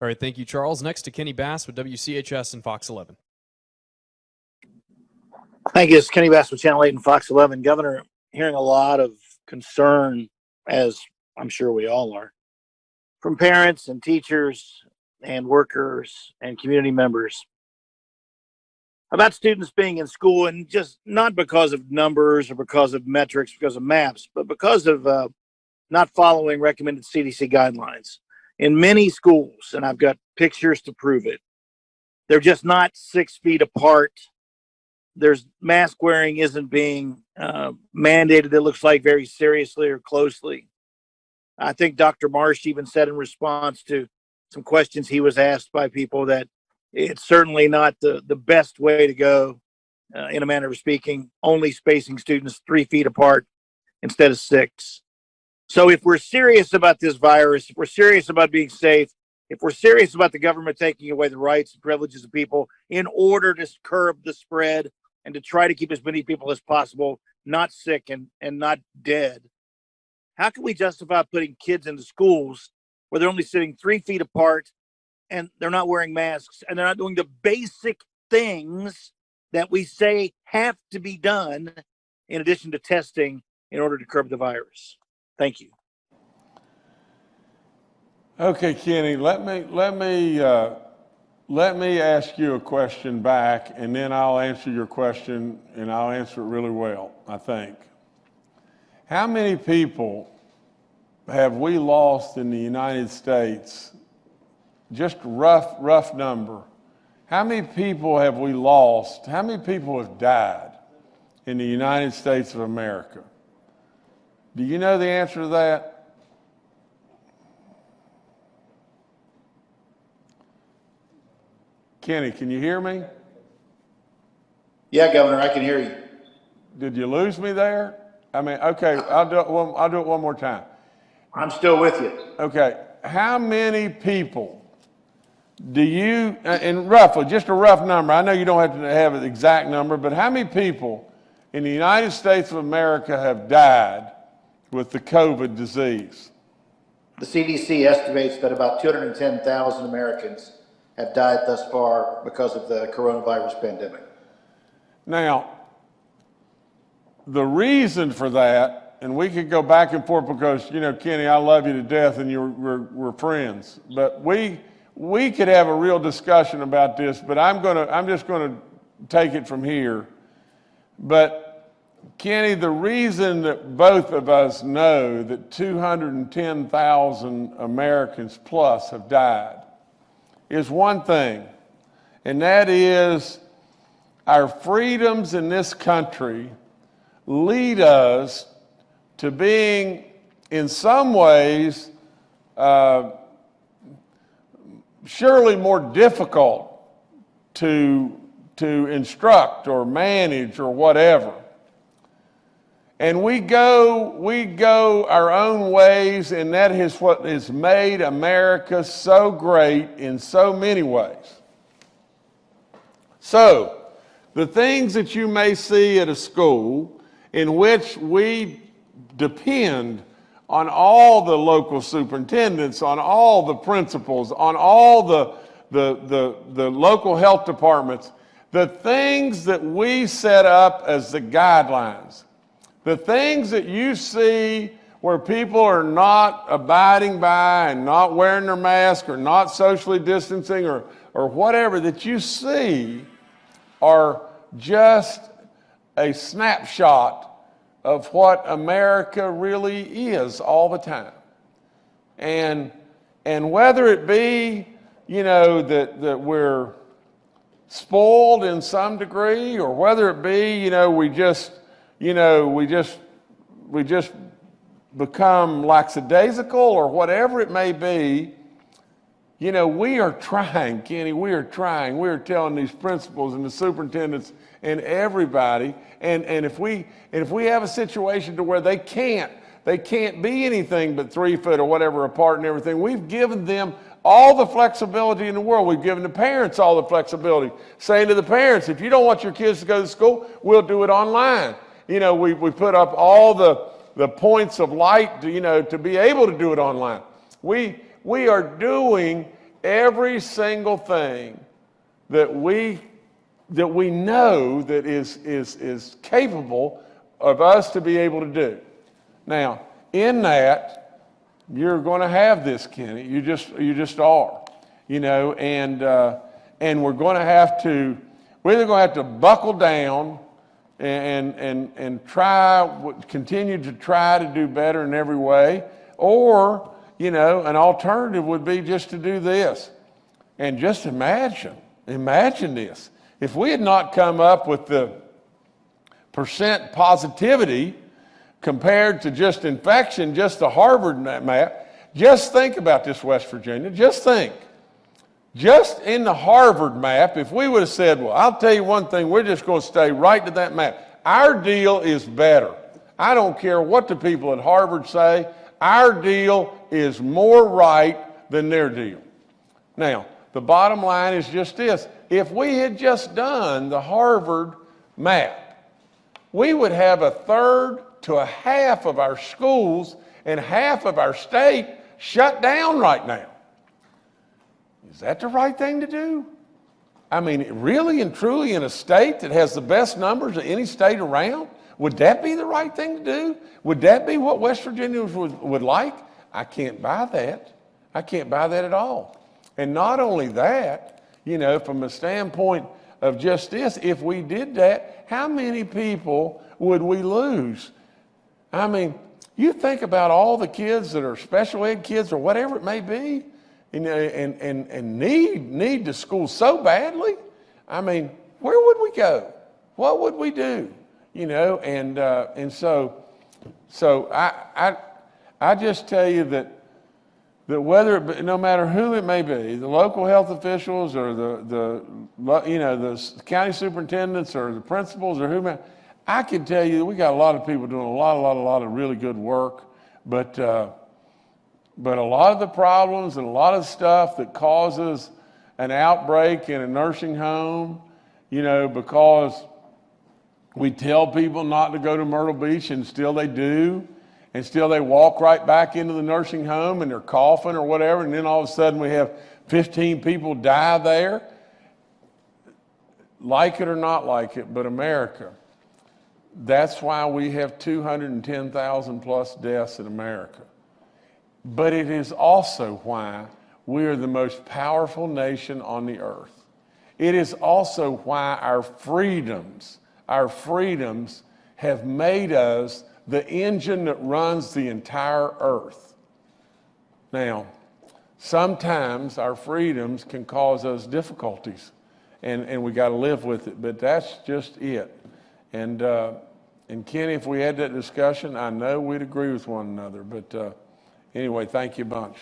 All right, thank you, Charles. Next to Kenny Bass with WCHS and Fox 11. Thank you. It's Kenny Bass with Channel 8 and Fox 11. Governor, hearing a lot of concern, as I'm sure we all are, from parents and teachers and workers and community members about students being in school, and just not because of numbers or because of metrics, because of maps, but because of not following recommended CDC guidelines. In many schools, and I've got pictures to prove it, they're just not 6 feet apart. There's mask wearing isn't being mandated, it looks like, very seriously or closely. I think Dr. Marsh even said in response to some questions he was asked by people that it's certainly not the best way to go, in a manner of speaking, only spacing students 3 feet apart instead of 6. So if we're serious about this virus, if we're serious about being safe, if we're serious about the government taking away the rights and privileges of people in order to curb the spread and to try to keep as many people as possible not sick and not dead, how can we justify putting kids into schools where they're only sitting 3 feet apart and they're not wearing masks and they're not doing the basic things that we say have to be done in addition to testing in order to curb the virus? Thank you. Okay, Kenny, let me ask you a question back, and then I'll answer your question, and I'll answer it really well, I think. How many people have we lost in the United States? Just rough number. How many people have we lost? How many people have died in the United States of America? Do you know the answer to that? Kenny, can you hear me? Yeah, Governor, I can hear you. Did you lose me there? I mean, okay, I'll do it one more time. I'm still with you. Okay, how many people do you, and roughly, just a rough number, I know you don't have to have an exact number, but how many people in the United States of America have died with the COVID disease? The CDC estimates that about 210,000 Americans have died thus far because of the coronavirus pandemic. Now, the reason for that, and we could go back and forth because, you know, Kenny, I love you to death and we're friends, but we could have a real discussion about this, but I'm just gonna take it from here. But Kenny, the reason that both of us know that 210,000 Americans plus have died is one thing, and that is our freedoms in this country lead us to being, in some ways, surely more difficult to instruct or manage or whatever. And we go our own ways, and that is what has made America so great in so many ways. So, the things that you may see at a school in which we depend on all the local superintendents, on all the principals, on all the local health departments, the things that we set up as the guidelines, the things that you see where people are not abiding by and not wearing their mask or not socially distancing or whatever that you see are just a snapshot of what America really is all the time. And whether it be, you know, that we're spoiled in some degree, or whether it be, you know, we just become lackadaisical, or whatever it may be, you know, we are trying, Kenny, we are trying. We are telling these principals and the superintendents and everybody, and if we have a situation to where they can't be anything but 3 foot or whatever apart and everything, we've given them all the flexibility in the world. We've given the parents all the flexibility, saying to the parents, if you don't want your kids to go to school, we'll do it online. You know, we put up all the points of light to, you know, to be able to do it online. We are doing every single thing that we know that is capable of us to be able to do. Now, in that, you're going to have this, Kenny. You just are, you know, and we're going to have to, we're either going to have to buckle down and continue to try to do better in every way, or, you know, an alternative would be just to do this. And just imagine this. If we had not come up with the percent positivity compared to just infection, just the Harvard map, just think about this, West Virginia. Just think. Just in the Harvard map, if we would have said, well, I'll tell you one thing, we're just going to stay right to that map. Our deal is better. I don't care what the people at Harvard say. Our deal is more right than their deal. Now, the bottom line is just this. If we had just done the Harvard map, we would have a third to a half of our schools and half of our state shut down right now. Is that the right thing to do? I mean, really and truly in a state that has the best numbers of any state around, would that be the right thing to do? Would that be what West Virginians would like? I can't buy that. I can't buy that at all. And not only that, you know, from a standpoint of just this, if we did that, how many people would we lose? I mean, you think about all the kids that are special ed kids or whatever it may be, and need to school so badly. I mean, where would we go? What would we do? You know, and so I just tell you that whether no matter who it may be, the local health officials or the county superintendents or the principals or whomever, I can tell you that we got a lot of people doing a lot of really good work, but a lot of the problems and a lot of stuff that causes an outbreak in a nursing home, you know, because we tell people not to go to Myrtle Beach and still they do, and still they walk right back into the nursing home and they're coughing or whatever, and then all of a sudden we have 15 people die there. Like it or not like it, but America, that's why we have 210,000 plus deaths in America. But it is also why we are the most powerful nation on the earth. It is also why our freedoms have made us the engine that runs the entire earth. Now, sometimes our freedoms can cause us difficulties, and we got to live with it, but that's just it. And Kenny, if we had that discussion, I know we'd agree with one another, but anyway, thank you a bunch.